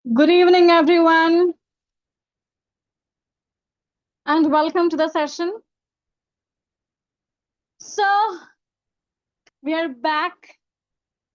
Good evening, everyone, and welcome to the session. So, we are back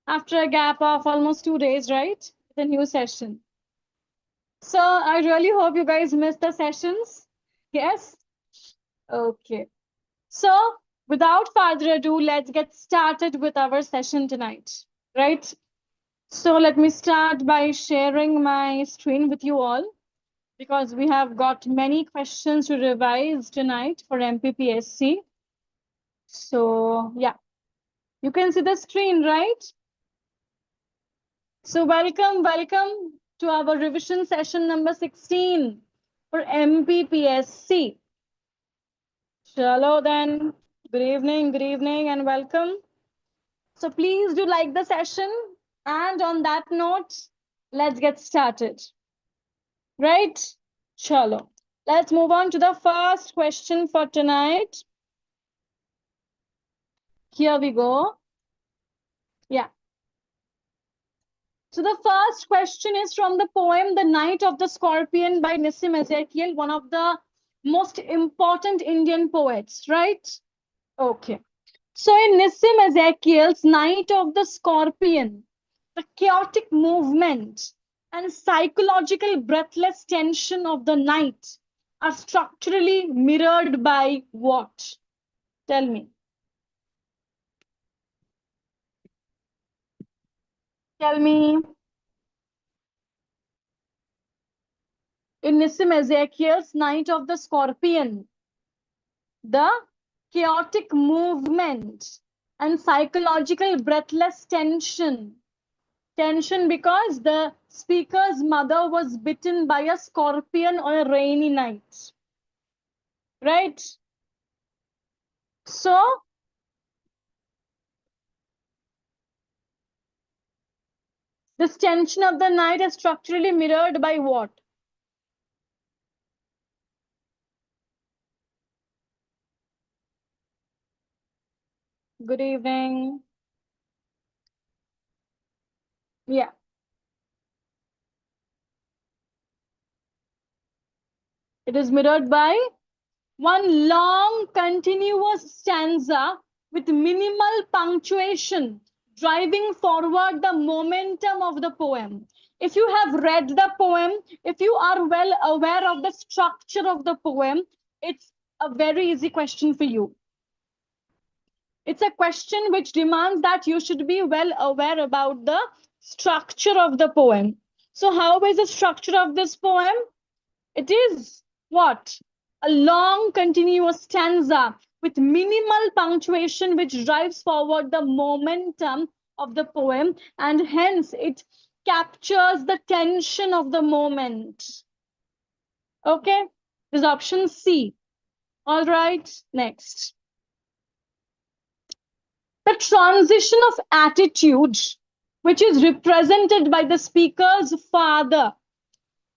after a gap of almost 2 days, right? The new session. So, I really hope you guys missed the sessions. Yes? Okay. So, without further ado, let's get started with our session tonight, right? So, let me start by sharing my screen with you all because we have got many questions to revise tonight for MPPSC. So, yeah, you can see the screen, right? So, welcome to our revision session number 16 for MPPSC. Chalo then, good evening, and welcome. So, please do like the session. And on that note, let's get started. Right? Chalo. Let's move on to the first question for tonight. Here we go. Yeah. So the first question is from the poem The Night of the Scorpion by Nissim Ezekiel, one of the most important Indian poets, right? Okay. So in Nissim Ezekiel's Night of the Scorpion, the chaotic movement and psychological breathless tension of the night are structurally mirrored by what? Tell me. Tell me. In Nissim Ezekiel's Night of the Scorpion, the chaotic movement and psychological breathless tension. Tension because the speaker's mother was bitten by a scorpion on a rainy night. Right? So, this tension of the night is structurally mirrored by what? Good evening. Yeah. It is mirrored by one long continuous stanza with minimal punctuation driving forward the momentum of the poem. If you have read the poem, if you are well aware of the structure of the poem, it's a very easy question for you. It's a question which demands that you should be well aware about the structure of the poem. So how is the structure of this poem? It is what? A long continuous stanza with minimal punctuation which drives forward the momentum of the poem, and hence it captures the tension of the moment. Okay, this is option C. All right, next. The transition of attitude, which is represented by the speaker's father,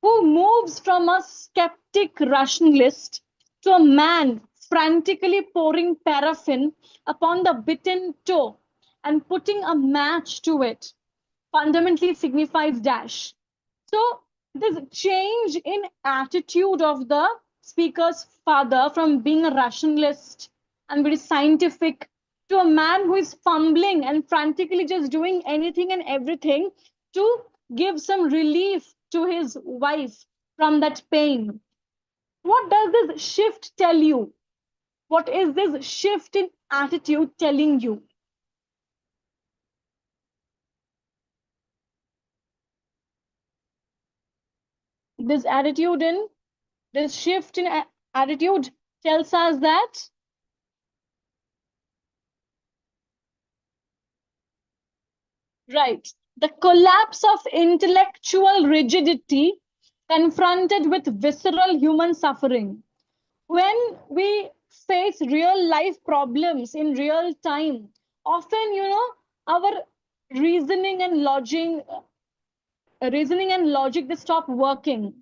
who moves from a skeptic rationalist to a man frantically pouring paraffin upon the bitten toe and putting a match to it, fundamentally signifies dash. So, this change in attitude of the speaker's father from being a rationalist and very scientific to a man who is fumbling and frantically just doing anything and everything to give some relief to his wife from that pain. What does this shift tell you? What is this shift in attitude telling you? This attitude in this shift in attitude tells us that right. The collapse of intellectual rigidity confronted with visceral human suffering. When we face real life problems in real time, often, our reasoning and logic, they stop working.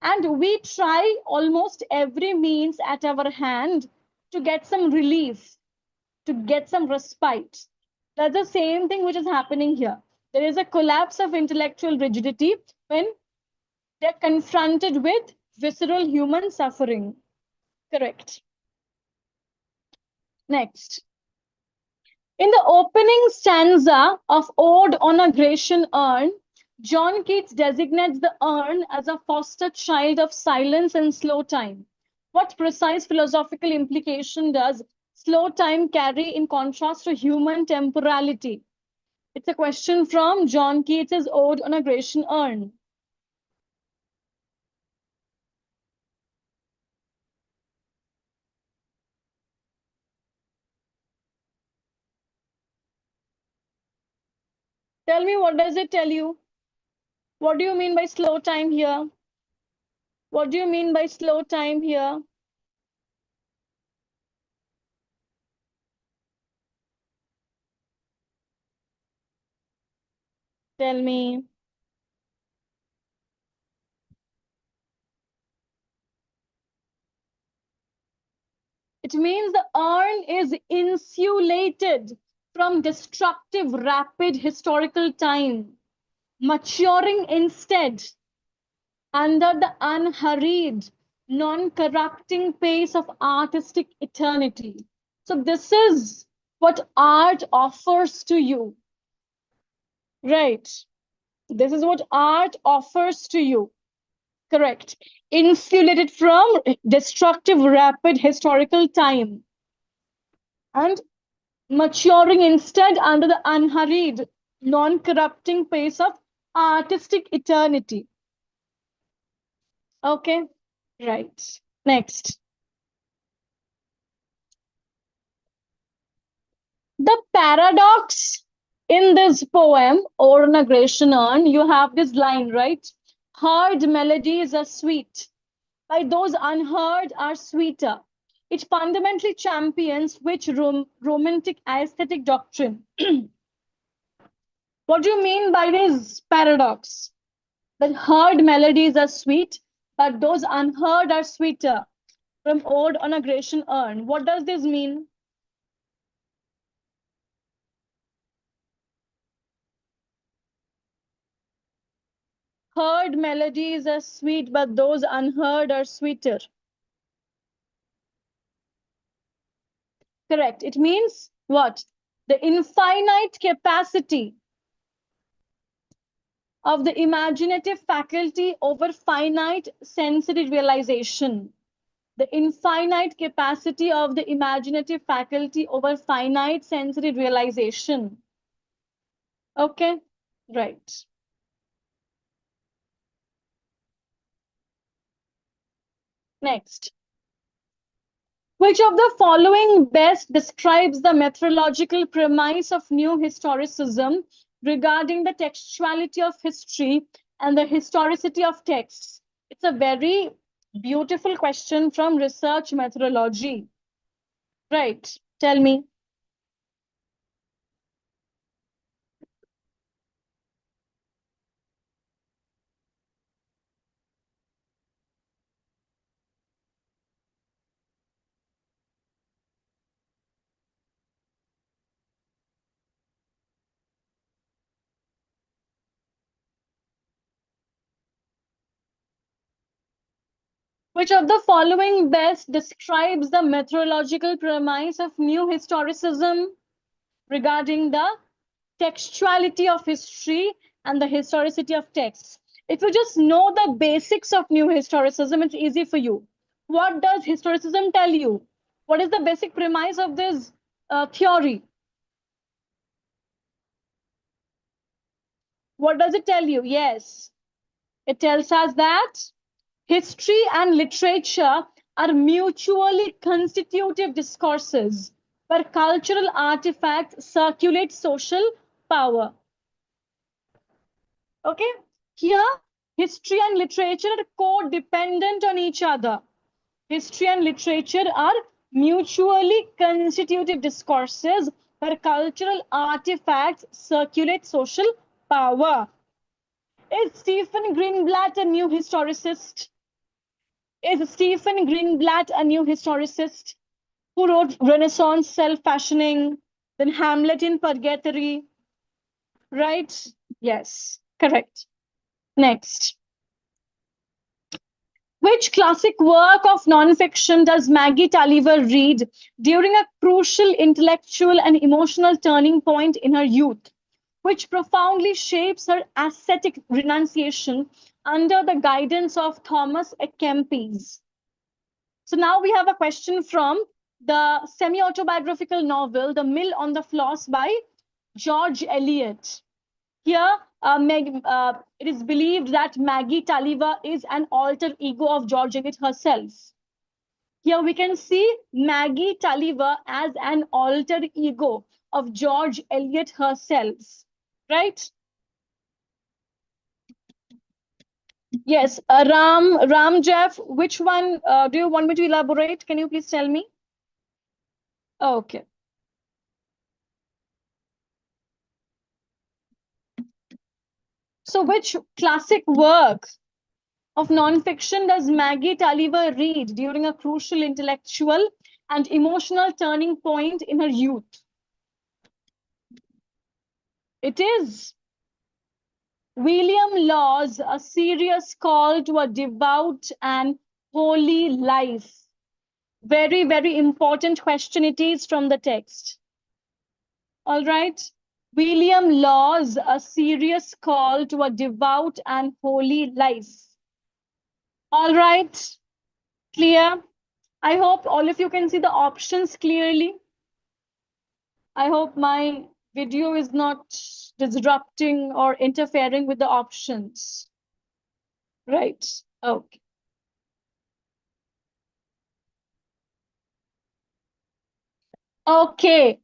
And we try almost every means at our hand to get some relief, to get some respite. That's the same thing which is happening here. There is a collapse of intellectual rigidity when They're confronted with visceral human suffering. Correct. Next. In the opening stanza of Ode on a Grecian Urn, John Keats designates the urn as a foster child of silence and slow time. What precise philosophical implication does slow time carry in contrast to human temporality? It's a question from John Keats' Ode on a Grecian Urn. Tell me, what does it tell you? What do you mean by slow time here? What do you mean by slow time here? Tell me. It means the urn is insulated from destructive, rapid historical time, maturing instead under the unhurried, non-corrupting pace of artistic eternity. So this is what art offers to you, right? This is what art offers to you. Correct. Insulated from destructive, rapid historical time and maturing instead under the unhurried, non-corrupting pace of artistic eternity. Okay, right. Next. The paradox in this poem, Or on a Grecian Urn, you have this line, right? Heard melodies are sweet, by those unheard are sweeter. It fundamentally champions which romantic aesthetic doctrine? What do you mean by this paradox? That heard melodies are sweet, but those unheard are sweeter. From Ode on a Grecian Urn. What does this mean? Heard melodies are sweet, but those unheard are sweeter. Correct. It means what? The infinite capacity of the imaginative faculty over finite sensory realization. The infinite capacity of the imaginative faculty over finite sensory realization. Okay, right. Next. Which of the following best describes the methodological premise of new historicism regarding the textuality of history and the historicity of texts? It's a very beautiful question from research methodology. Right, tell me. Which of the following best describes the methodological premise of new historicism regarding the textuality of history and the historicity of texts? If you just know the basics of new historicism, it's easy for you. What does historicism tell you? What is the basic premise of this theory? What does it tell you? Yes, it tells us that history and literature are mutually constitutive discourses where cultural artifacts circulate social power. Okay, here history and literature are codependent on each other. History and literature are mutually constitutive discourses where cultural artifacts circulate social power. Is Stephen Greenblatt a new historicist? Is Stephen Greenblatt a new historicist who wrote Renaissance self-fashioning, then Hamlet in Purgatory? Right? Yes, correct. Next. Which classic work of nonfiction does Maggie Tulliver read during a crucial intellectual and emotional turning point in her youth, which profoundly shapes her ascetic renunciation under the guidance of Thomas A. Kempis? So now we have a question from the semi-autobiographical novel, The Mill on the Floss by George Eliot. Here, it is believed that Maggie Tulliver is an alter ego of George Eliot herself. Here we can see Maggie Tulliver as an alter ego of George Eliot herself, right? Yes, Ram Jeff, which one do you want me to elaborate? Can you please tell me? Okay. So which classic work of nonfiction does Maggie Tulliver read during a crucial intellectual and emotional turning point in her youth? It is William Law's A Serious Call to a Devout and Holy Life. Very, very important question it is from the text. All right. William Law's A Serious Call to a Devout and Holy Life. All right. Clear? I hope all of you can see the options clearly. I hope my video is not disrupting or interfering with the options. Right. Okay. Okay.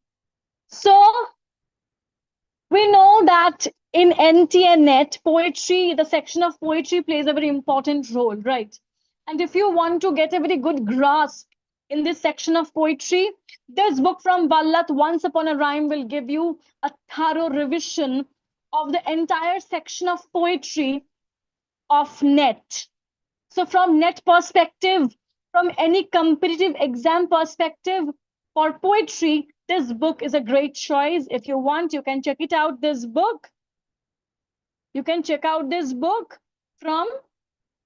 So we know that in NT and NET, poetry, the section of poetry plays a very important role, right? And if you want to get a very good grasp in this section of poetry, this book from Vallath, Once Upon a Rhyme, will give you a thorough revision of the entire section of poetry of NET. So from NET perspective, from any competitive exam perspective for poetry, this book is a great choice. If you want, you can check it out, this book. You can check out this book from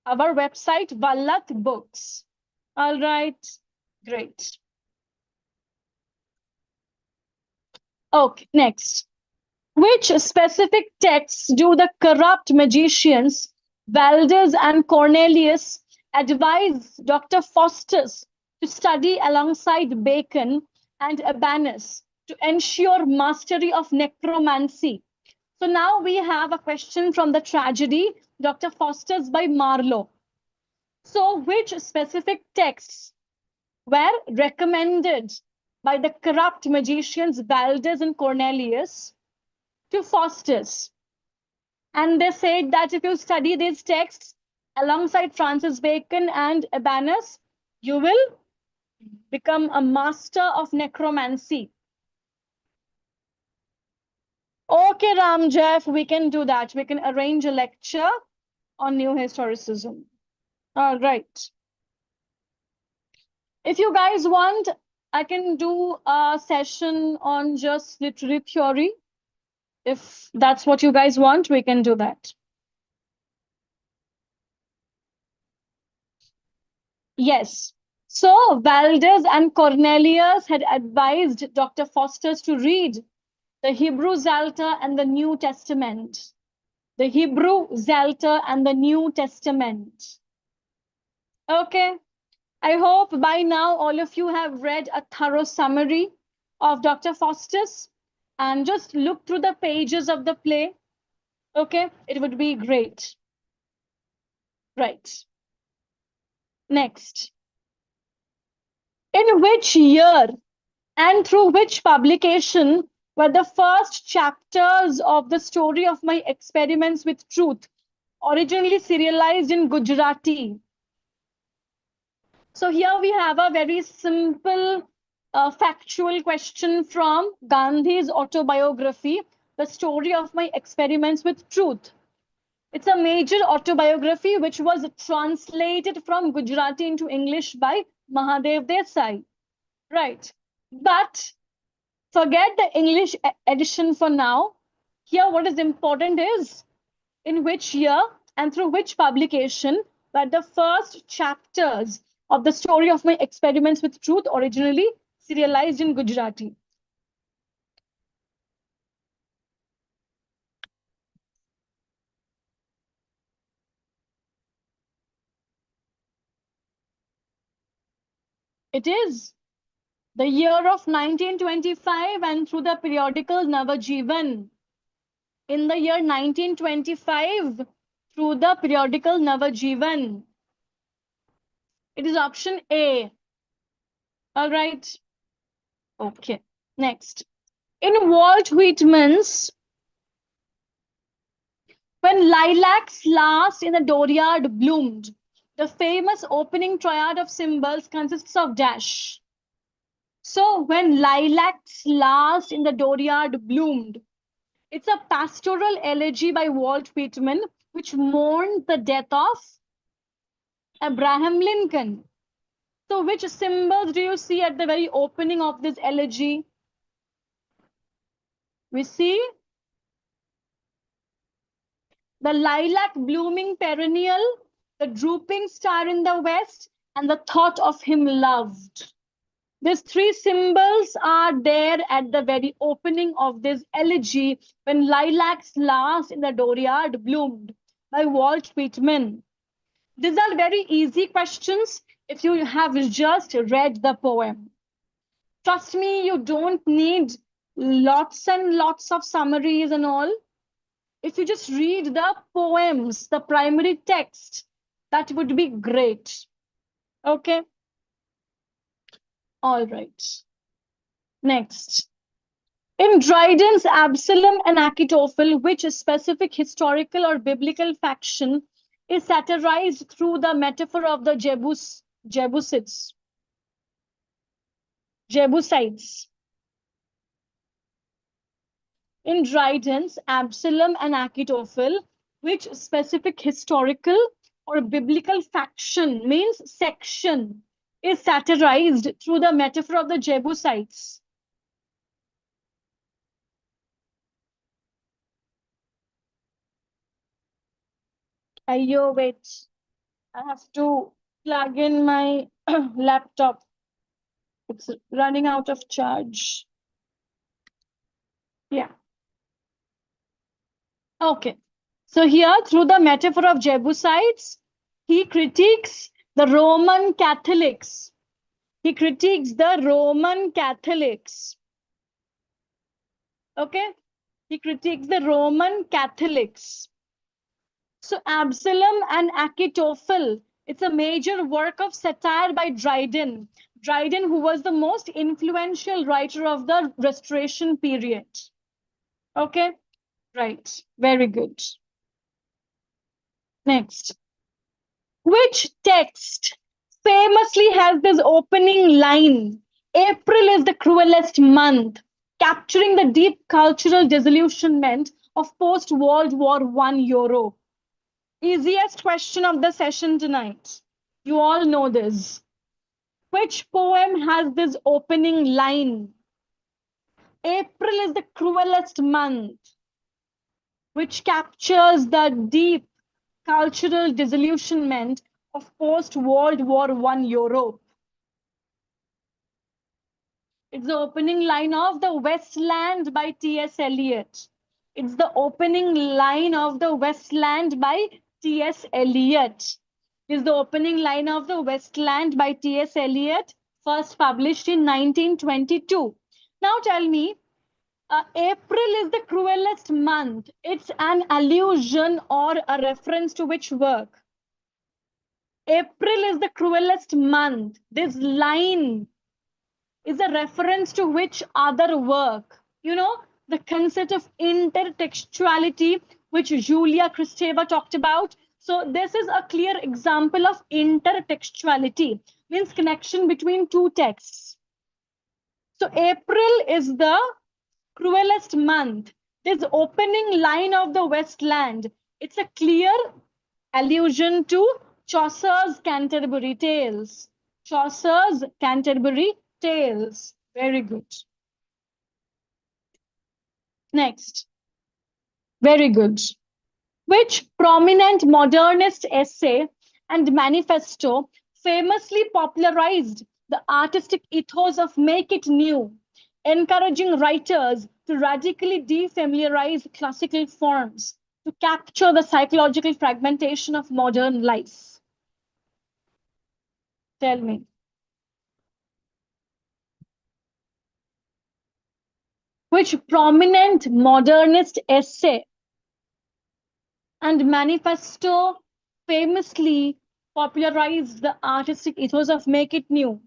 our website, Vallath Books. All right, great. Okay, next. Which specific texts do the corrupt magicians, Valdez and Cornelius, advise Dr. Faustus to study alongside Bacon and Abanus to ensure mastery of necromancy? So now we have a question from the tragedy, Dr. Faustus by Marlowe. So which specific texts were recommended by the corrupt magicians Valdez and Cornelius to Faustus? And they said that if you study these texts alongside Francis Bacon and Abanus, you will become a master of necromancy. Okay, Ram Jeff, we can do that. We can arrange a lecture on new historicism. All right. If you guys want, I can do a session on just literary theory. If that's what you guys want, we can do that. Yes. So Valdez and Cornelius had advised Dr. Faustus to read the Hebrew Psalter and the New Testament. The Hebrew Psalter and the New Testament. Okay. I hope by now all of you have read a thorough summary of Dr. Faustus and just look through the pages of the play. Okay, it would be great. Right. Next. In which year and through which publication were the first chapters of the story of my experiments with truth originally serialized in Gujarati? So here we have a very simple factual question from Gandhi's autobiography, The Story of My Experiments with Truth. It's a major autobiography which was translated from Gujarati into English by Mahadev Desai. Right. But forget the English edition for now. Here, what is important is in which year and through which publication were the first chapters of the story of my experiments with truth, originally serialized in Gujarati. It is the year of 1925 and through the periodical Navajivan. In the year 1925 through the periodical Navajivan. It is option A. All right. Okay. Next. In Walt Whitman's When Lilacs Last in the Dooryard Bloomed, the famous opening triad of symbols consists of dash. So when lilacs last in the dooryard bloomed, it's a pastoral elegy by Walt Whitman, which mourned the death of Abraham Lincoln. So which symbols do you see at the very opening of this elegy? We see the lilac blooming perennial, the drooping star in the west, and the thought of him loved. These three symbols are there at the very opening of this elegy, when lilacs last in the dooryard bloomed, by Walt Whitman. These are very easy questions if you have just read the poem. Trust me, you don't need lots and lots of summaries and all. If you just read the poems, the primary text, that would be great. Okay. All right. Next. In Dryden's Absalom and Achitophel, which specific historical or biblical faction is satirized through the metaphor of the Jebusites. In Dryden's Absalom and Achitophel, which specific historical or biblical faction means section is satirized through the metaphor of the Jebusites. Ayyo, wait. I have to plug in my laptop. It's running out of charge. Yeah. Okay. So here, through the metaphor of Jebusites, he critiques the Roman Catholics. He critiques the Roman Catholics. Okay? He critiques the Roman Catholics. So Absalom and Achitophel, it's a major work of satire by Dryden. Dryden, who was the most influential writer of the Restoration period. Okay? Right. Very good. Next. Which text famously has this opening line, April is the cruelest month, capturing the deep cultural disillusionment of post-World War I Europe? Easiest question of the session tonight. You all know this. Which poem has this opening line? April is the cruelest month, which captures the deep cultural disillusionment of post-World War I Europe. It's the opening line of The Westland by T.S. Eliot. It's the opening line of The Westland by T.S. Eliot. It's the opening line of The Westland by T.S. Eliot, first published in 1922. Now tell me, April is the cruelest month. It's an allusion or a reference to which work? April is the cruelest month. This line is a reference to which other work? You know, the concept of intertextuality, which Julia Kristeva talked about. So this is a clear example of intertextuality, means connection between two texts. So April is the cruelest month. This opening line of the Westland, it's a clear allusion to Chaucer's Canterbury Tales. Chaucer's Canterbury Tales. Very good. Next. Very good. Which prominent modernist essay and manifesto famously popularized the artistic ethos of make it new, encouraging writers to radically defamiliarize classical forms to capture the psychological fragmentation of modern life. Tell me. Which prominent modernist essay and manifesto famously popularized the artistic ethos of make it new?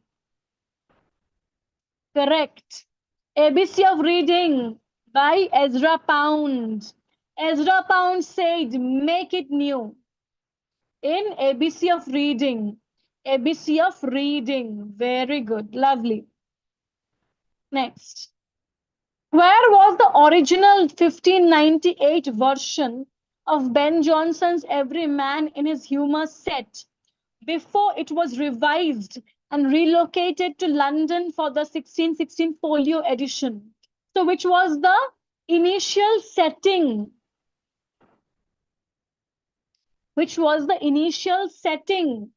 Correct. ABC of Reading by Ezra Pound. Ezra Pound said, make it new. In ABC of Reading. ABC of Reading. Very good. Lovely. Next. Where was the original 1598 version of Ben Jonson's Every Man in His Humour set before it was revised and relocated to London for the 1616 folio edition? So which was the initial setting? Which was the initial setting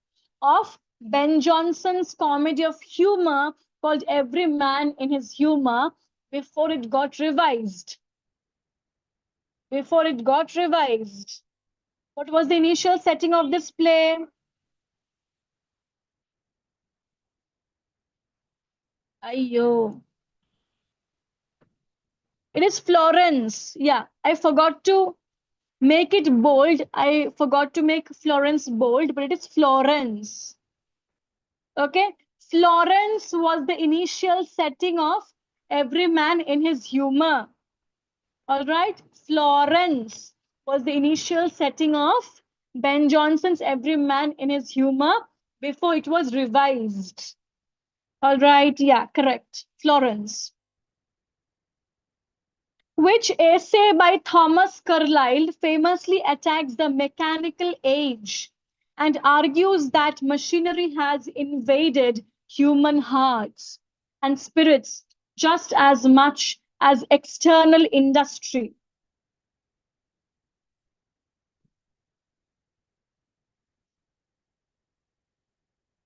of Ben Jonson's comedy of humor called Every Man in His Humour before it got revised? Before it got revised. What was the initial setting of this play? Ayyo. It is Florence. Yeah, I forgot to make it bold. I forgot to make Florence bold, but it is Florence. Okay. Florence was the initial setting of Every Man in His Humour. All right. Florence was the initial setting of Ben Jonson's Every Man in His Humour before it was revised. All right. Yeah, correct. Florence. Which essay by Thomas Carlyle famously attacks the mechanical age and argues that machinery has invaded human hearts and spirits just as much as external industry?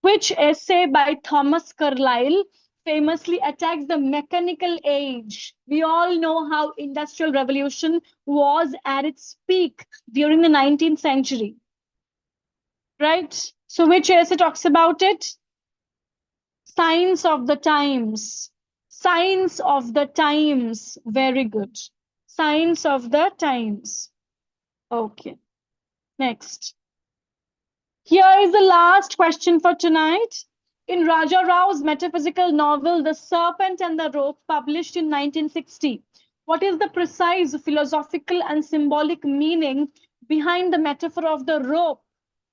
Which essay by Thomas Carlyle famously attacks the mechanical age? We all know how industrial revolution was at its peak during the 19th century, right? So which essay talks about it? Signs of the Times. Signs of the Times. Very good. Signs of the Times. Okay. Next. Here is the last question for tonight. In Raja Rao's metaphysical novel, The Serpent and the Rope, published in 1960, what is the precise philosophical and symbolic meaning behind the metaphor of the rope,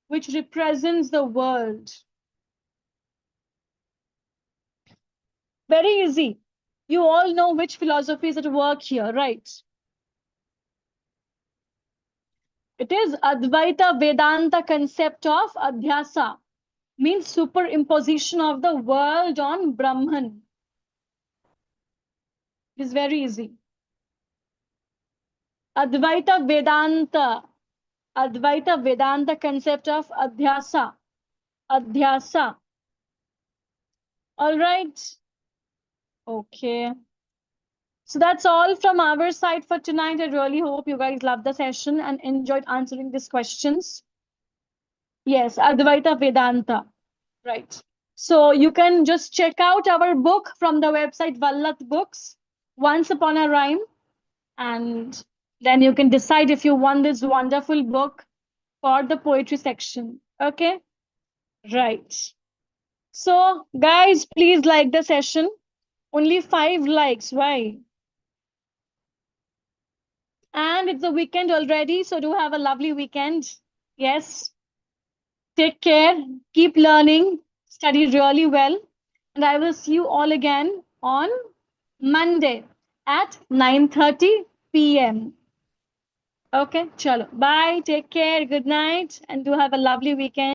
which represents the world? Very easy. You all know which philosophy is at work here, right? It is Advaita Vedanta concept of Adhyasa, means superimposition of the world on Brahman. It is very easy. Advaita Vedanta. Advaita Vedanta concept of Adhyasa. Adhyasa. All right. Okay. So that's all from our side for tonight. I really hope you guys loved the session and enjoyed answering these questions. Yes, Advaita Vedanta. Right. So you can just check out our book from the website Vallath Books, Once Upon a Rhyme, and then you can decide if you want this wonderful book for the poetry section. Okay? Right. So, guys, please like the session. Only 5 likes. Why? And it's the weekend already, so do have a lovely weekend. Yes. Take care. Keep learning. Study really well. And I will see you all again on Monday at 9:30 p.m. Okay, chalo. Bye. Take care. Good night. And do have a lovely weekend.